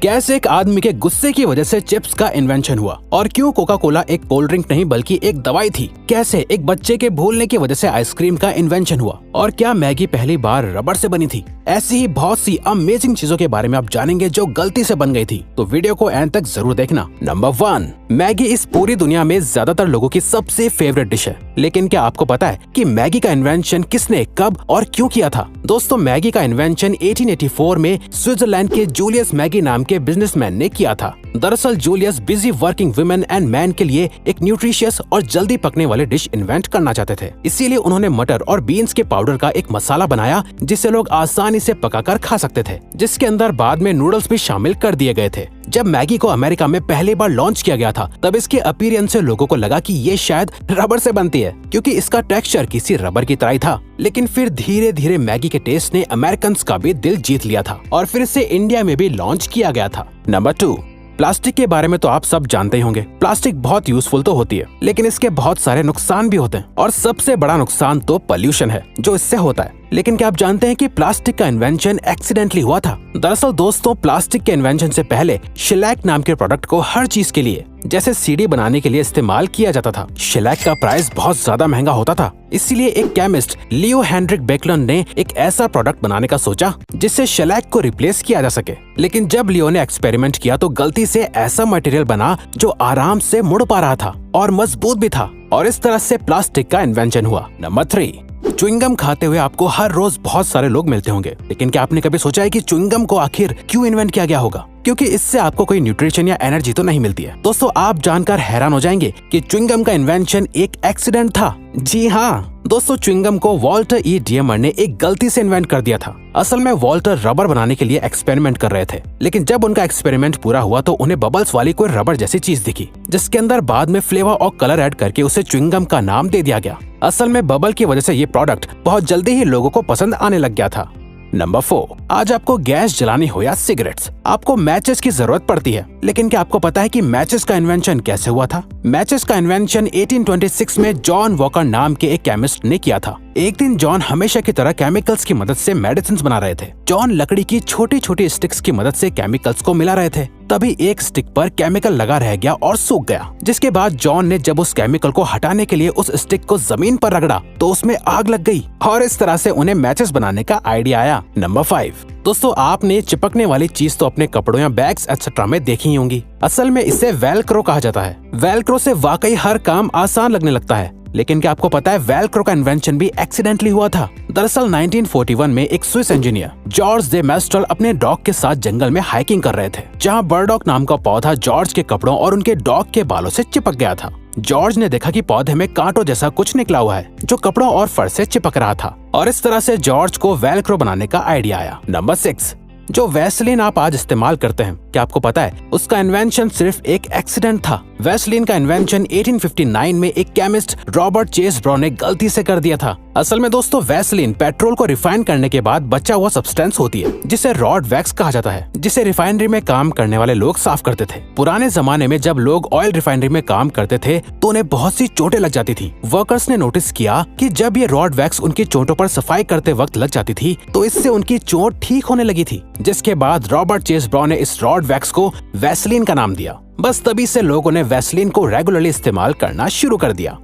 कैसे एक आदमी के गुस्से की वजह से चिप्स का इन्वेंशन हुआ और क्यों कोका कोला एक कोल्ड ड्रिंक नहीं बल्कि एक दवाई थी। कैसे एक बच्चे के भूलने की वजह से आइसक्रीम का इन्वेंशन हुआ और क्या मैगी पहली बार रबड़ से बनी थी। ऐसी ही बहुत सी अमेजिंग चीजों के बारे में आप जानेंगे जो गलती से बन गई थी, तो वीडियो को एंड तक जरूर देखना। नंबर 1, मैगी इस पूरी दुनिया में ज्यादातर लोगों की सबसे फेवरेट डिश है, लेकिन क्या आपको पता है कि मैगी का इन्वेंशन किसने, कब और क्यों किया था? दोस्तों, मैगी का इन्वेंशन 1884 में स्विट्जरलैंड के जूलियस मैगी नाम के बिजनेसमैन ने किया था। दरअसल Julius busy working women and man के लिए एक न्यूट्रिशियस और जल्दी पकने वाले डिश इन्वेंट करना चाहते थे। इसीलिए उन्होंने मटर और बीन्स के पाउडर का एक मसाला बनाया जिसे लोग आसानी से पकाकर खा सकते थे, जिसके अंदर बाद में नूडल्स भी शामिल कर दिए गए थे। जब मैगी को अमेरिका में पहली बार लॉन्च किया गया था, तब इसके अपीयरेंस से लोगों को लगा कि ये शायद रबर से बनती है, क्योंकि इसका टेक्सचर किसी रबर की तरह ही था। लेकिन फिर धीरे धीरे मैगी के टेस्ट ने अमेरिकन का भी दिल जीत लिया था और फिर इसे इंडिया में भी लॉन्च किया गया था। नंबर 2, प्लास्टिक के बारे में तो आप सब जानते ही होंगे। प्लास्टिक बहुत यूजफुल तो होती है, लेकिन इसके बहुत सारे नुकसान भी होते हैं और सबसे बड़ा नुकसान तो पोल्यूशन है जो इससे होता है। लेकिन क्या आप जानते हैं कि प्लास्टिक का इन्वेंशन एक्सीडेंटली हुआ था? दरअसल दोस्तों, प्लास्टिक के इन्वेंशन से पहले शेलैक नाम के प्रोडक्ट को हर चीज के लिए, जैसे सीडी बनाने के लिए इस्तेमाल किया जाता था। शेलैक का प्राइस बहुत ज्यादा महंगा होता था, इसीलिए एक केमिस्ट लियो हेनरिक बेकलर ने एक ऐसा प्रोडक्ट बनाने का सोचा जिससे शेलैक को रिप्लेस किया जा सके। लेकिन जब लियो ने एक्सपेरिमेंट किया तो गलती से ऐसा मटेरियल बना जो आराम से मुड़ पा रहा था और मजबूत भी था, और इस तरह से प्लास्टिक का इन्वेंशन हुआ। नंबर 3, च्युइंगम खाते हुए आपको हर रोज बहुत सारे लोग मिलते होंगे, लेकिन क्या आपने कभी सोचा है कि च्युइंगम को आखिर क्यों इन्वेंट किया गया होगा? क्योंकि इससे आपको कोई न्यूट्रिशन या एनर्जी तो नहीं मिलती है। दोस्तों, आप जानकर हैरान हो जाएंगे कि च्युइंगम का इन्वेंशन एक एक्सीडेंट था। जी हाँ दोस्तों, च्युइंगम को वॉल्टर ई डियमर ने एक गलती से इन्वेंट कर दिया था। असल में वॉल्टर रबर बनाने के लिए एक्सपेरिमेंट कर रहे थे, लेकिन जब उनका एक्सपेरिमेंट पूरा हुआ तो उन्हें बबल्स वाली कोई रबर जैसी चीज दिखी, जिसके अंदर बाद में फ्लेवर और कलर ऐड करके उसे च्युइंगम का नाम दे दिया गया। असल में बबल की वजह से ये प्रोडक्ट बहुत जल्दी ही लोगों को पसंद आने लग गया था। नंबर 4, आज आपको गैस जलानी हो या सिगरेट्स, आपको मैचेस की जरूरत पड़ती है। लेकिन क्या आपको पता है कि मैचेस का इन्वेंशन कैसे हुआ था? मैचेस का इन्वेंशन 1826 में जॉन वॉकर नाम के एक केमिस्ट ने किया था। एक दिन जॉन हमेशा की तरह केमिकल्स की मदद से मेडिसिन बना रहे थे। जॉन लकड़ी की छोटी छोटी स्टिक्स की मदद से केमिकल्स को मिला रहे थे। तभी एक स्टिक पर केमिकल लगा रह गया और सूख गया, जिसके बाद जॉन ने जब उस केमिकल को हटाने के लिए उस स्टिक को जमीन पर रगड़ा तो उसमें आग लग गई और इस तरह से उन्हें मैचेस बनाने का आइडिया आया। नंबर 5, दोस्तों, आपने चिपकने वाली चीज तो अपने कपड़ों या बैग्स एक्सेट्रा में देखी ही होंगी। असल में इसे वेलक्रो कहा जाता है। वेलक्रो से वाकई हर काम आसान लगने लगता है, लेकिन क्या आपको पता है वेलक्रो का इन्वेंशन भी एक्सीडेंटली हुआ था? दरअसल 1941 में एक स्विस इंजीनियर जॉर्ज दे मेस्ट्रल अपने डॉग के साथ जंगल में हाइकिंग कर रहे थे, जहां बर्डॉक नाम का पौधा जॉर्ज के कपड़ों और उनके डॉग के बालों से चिपक गया था। जॉर्ज ने देखा कि पौधे में कांटों जैसा कुछ निकला हुआ है जो कपड़ों और फर से चिपक रहा था, और इस तरह से जॉर्ज को वेलक्रो बनाने का आइडिया आया। नंबर 6, जो वैसलीन आप आज इस्तेमाल करते हैं, क्या आपको पता है उसका इन्वेंशन सिर्फ एक एक्सीडेंट था? वैसलीन का इन्वेंशन 1859 में एक केमिस्ट रॉबर्ट चेस ब्राउन ने गलती से कर दिया था। असल में दोस्तों, वैसलीन पेट्रोल को रिफाइन करने के बाद बचा हुआ सब्सटेंस होती है जिसे रॉड वैक्स कहा जाता है, जिसे रिफाइनरी में काम करने वाले लोग साफ करते थे। पुराने जमाने में जब लोग ऑयल रिफाइनरी में काम करते थे तो उन्हें बहुत सी चोटें लग जाती थी। वर्कर्स ने नोटिस किया कि जब ये रॉड वैक्स उनकी चोटों पर सफाई करते वक्त लग जाती थी तो इससे उनकी चोट ठीक होने लगी थी, जिसके बाद रॉबर्ट चेस ब्राउन ने इस रॉड वैक्स को वैसलीन का नाम दिया। बस तभी से लोगों ने वैसलीन को रेगुलरली इस्तेमाल करना शुरू कर दिया।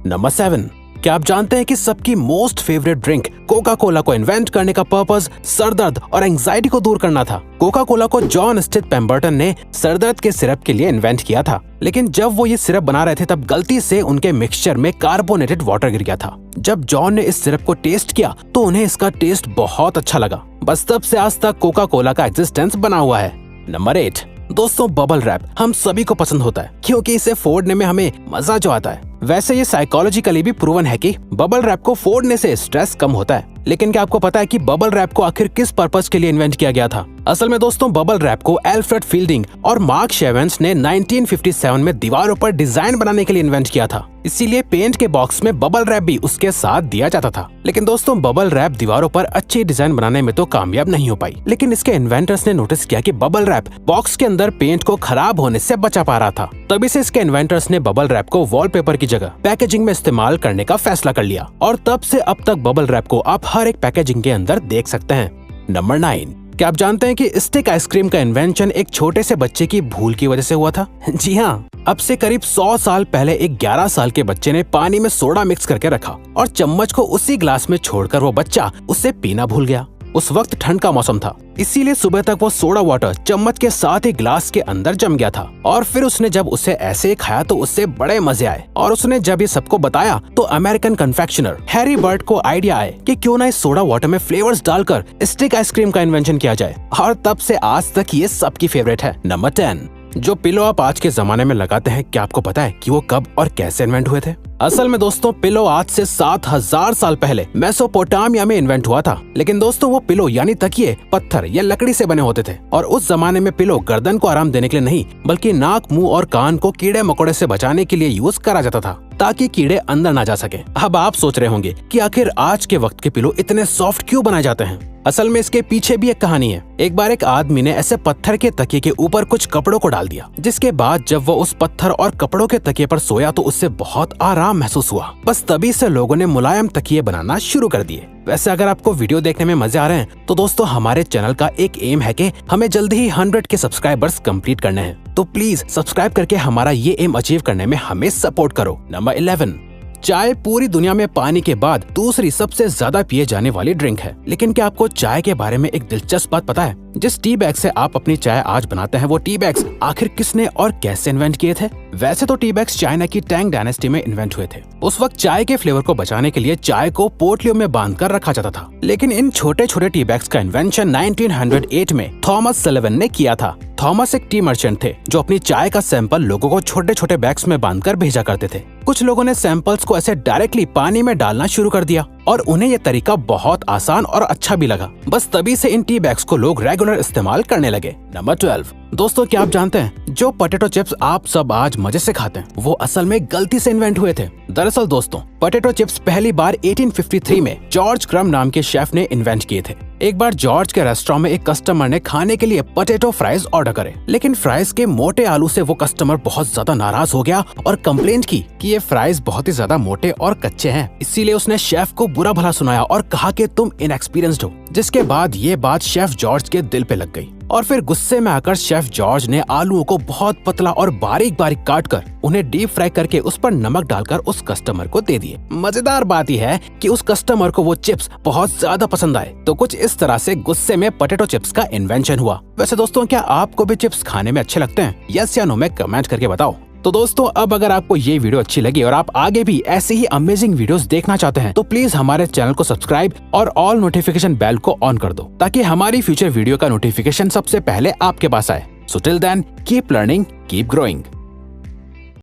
नंबर 7, क्या आप जानते हैं कि सबकी most favourite drink Coca Cola को इन्वेंट करने का पर्पस सरदर्द और एंजाइटी को दूर करना था? कोका कोला को जॉन स्थित पेम्बर्टन ने सरदर्द के सिरप के लिए इन्वेंट किया था, लेकिन जब वो ये सिरप बना रहे थे तब गलती से उनके मिक्सचर में कार्बोनेटेड वाटर गिर गया था। जब जॉन ने इस सिरप को टेस्ट किया तो उन्हें इसका टेस्ट बहुत अच्छा लगा। बस तब से आज तक कोका कोला का एग्जिस्टेंस बना हुआ है। नंबर 8, दोस्तों, बबल रैप हम सभी को पसंद होता है क्योंकि इसे फोड़ने में हमें मजा जो आता है। वैसे ये साइकोलॉजिकली भी प्रूवन है कि बबल रैप को फोड़ने से स्ट्रेस कम होता है। लेकिन क्या आपको पता है कि बबल रैप को आखिर किस पर्पस के लिए इन्वेंट किया गया था? असल में दोस्तों, बबल रैप को एल्फ्रेड फील्डिंग और मार्क शेवेंस ने 1957 में दीवारों पर डिजाइन बनाने के लिए इन्वेंट किया था। इसीलिए पेंट के बॉक्स में बबल रैप भी उसके साथ दिया जाता था। लेकिन दोस्तों, बबल रैप दीवारों पर अच्छी डिजाइन बनाने में तो कामयाब नहीं हो पाई। लेकिन इसके इन्वेंटर्स ने नोटिस किया कि बबल रैप बॉक्स के अंदर पेंट को खराब होने से बचा पा रहा था। तभी से इसके इन्वेंटर्स ने बबल रैप को वॉलपेपर की जगह पैकेजिंग में इस्तेमाल करने का फैसला कर लिया, और तब से अब तक बबल रैप को आप हर एक पैकेजिंग के अंदर देख सकते हैं। नंबर 9, क्या आप जानते हैं कि स्टिक आइसक्रीम का इन्वेंशन एक छोटे से बच्चे की भूल की वजह से हुआ था? जी हाँ, अब से करीब 100 साल पहले एक 11 साल के बच्चे ने पानी में सोडा मिक्स करके रखा और चम्मच को उसी ग्लास में छोड़कर वो बच्चा उसे पीना भूल गया। उस वक्त ठंड का मौसम था, इसीलिए सुबह तक वो सोडा वाटर चम्मच के साथ ही ग्लास के अंदर जम गया था। और फिर उसने जब उसे ऐसे ही खाया तो उससे बड़े मजे आए और उसने जब ये सबको बताया तो अमेरिकन कन्फेक्शनर हैरी बर्ट को आइडिया आए कि क्यों ना इस सोडा वाटर में फ्लेवर्स डालकर स्टिक आइसक्रीम का इन्वेंशन किया जाए, और तब से आज तक ये सबकी फेवरेट है। नंबर 10, जो पिलो आप आज के जमाने में लगाते हैं, क्या आपको पता है कि वो कब और कैसे इन्वेंट हुए थे? असल में दोस्तों, पिलो आज से 7000 साल पहले मेसोपोटामिया में इन्वेंट हुआ था। लेकिन दोस्तों, वो पिलो यानी तकिए पत्थर या लकड़ी से बने होते थे और उस जमाने में पिलो गर्दन को आराम देने के लिए नहीं, बल्कि नाक, मुंह और कान को कीड़े मकोड़े से बचाने के लिए यूज करा जाता था, ताकि कीड़े अंदर ना जा सके। अब आप सोच रहे होंगे कि आखिर आज के वक्त के पिलो इतने सॉफ्ट क्यों बनाए जाते हैं? असल में इसके पीछे भी एक कहानी है। एक बार एक आदमी ने ऐसे पत्थर के तकिए के ऊपर कुछ कपड़ों को डाल दिया, जिसके बाद जब वो उस पत्थर और कपड़ों के तकिए पर सोया तो उससे बहुत आराम महसूस हुआ। बस तभी से लोगों ने मुलायम तकिए बनाना शुरू कर दिए। वैसे अगर आपको वीडियो देखने में मजे आ रहे हैं तो दोस्तों, हमारे चैनल का एक एम है कि हमें जल्दी ही 100 के सब्सक्राइबर्स कंप्लीट करने हैं, तो प्लीज सब्सक्राइब करके हमारा ये एम अचीव करने में हमें सपोर्ट करो। नंबर 11, चाय पूरी दुनिया में पानी के बाद दूसरी सबसे ज्यादा पिए जाने वाली ड्रिंक है। लेकिन क्या आपको चाय के बारे में एक दिलचस्प बात पता है? जिस टी बैग से आप अपनी चाय आज बनाते हैं, वो टी बैग्स आखिर किसने और कैसे इन्वेंट किए थे? वैसे तो टी बैग्स चाइना की टैंग डायनेस्टी में इन्वेंट हुए थे। उस वक्त चाय के फ्लेवर को बचाने के लिए चाय को पोटलियों में बांधकर रखा जाता था। लेकिन इन छोटे छोटे टी बैग्स का इन्वेंशन 1908 में थॉमस सलिवन ने किया था। थॉमस एक टी मर्चेंट थे जो अपनी चाय का सैंपल लोगों को छोटे छोटे बैग्स में बांधकर भेजा करते थे। कुछ लोगों ने सैंपल्स को ऐसे डायरेक्टली पानी में डालना शुरू कर दिया और उन्हें यह तरीका बहुत आसान और अच्छा भी लगा। बस तभी से इन टी बैग्स को लोग रेगुलर इस्तेमाल करने लगे। नंबर 12, दोस्तों क्या आप जानते हैं जो पोटैटो चिप्स आप सब आज मजे से खाते हैं, वो असल में गलती से इन्वेंट हुए थे। दरअसल दोस्तों, पोटैटो चिप्स पहली बार 1853 में जॉर्ज क्रम नाम के शेफ ने इन्वेंट किए थे। एक बार जॉर्ज के रेस्टोरेंट में एक कस्टमर ने खाने के लिए पोटैटो फ्राइज ऑर्डर करे, लेकिन फ्राइज के मोटे आलू से वो कस्टमर बहुत ज्यादा नाराज हो गया और कंप्लेंट की कि ये फ्राइज बहुत ही ज्यादा मोटे और कच्चे हैं। इसीलिए उसने शेफ को बुरा भला सुनाया और कहा कि तुम इनएक्सपीरियंस्ड हो, जिसके बाद ये बात शेफ जॉर्ज के दिल पे लग गई और फिर गुस्से में आकर शेफ जॉर्ज ने आलूओं को बहुत पतला और बारीक बारीक काट कर उन्हें डीप फ्राई करके उस पर नमक डालकर उस कस्टमर को दे दिए। मजेदार बात यह है कि उस कस्टमर को वो चिप्स बहुत ज्यादा पसंद आए। तो कुछ इस तरह से गुस्से में पोटैटो चिप्स का इन्वेंशन हुआ। वैसे दोस्तों, क्या आपको भी चिप्स खाने में अच्छे लगते हैं? यस या नो में कमेंट करके बताओ। तो दोस्तों, अब अगर आपको ये वीडियो अच्छी लगी और आप आगे भी ऐसे ही अमेजिंग वीडियोस देखना चाहते हैं तो प्लीज हमारे चैनल को सब्सक्राइब और ऑल नोटिफिकेशन बेल को ऑन कर दो, ताकि हमारी फ्यूचर वीडियो का नोटिफिकेशन सबसे पहले आपके पास आए। So till then, keep learning, keep growing.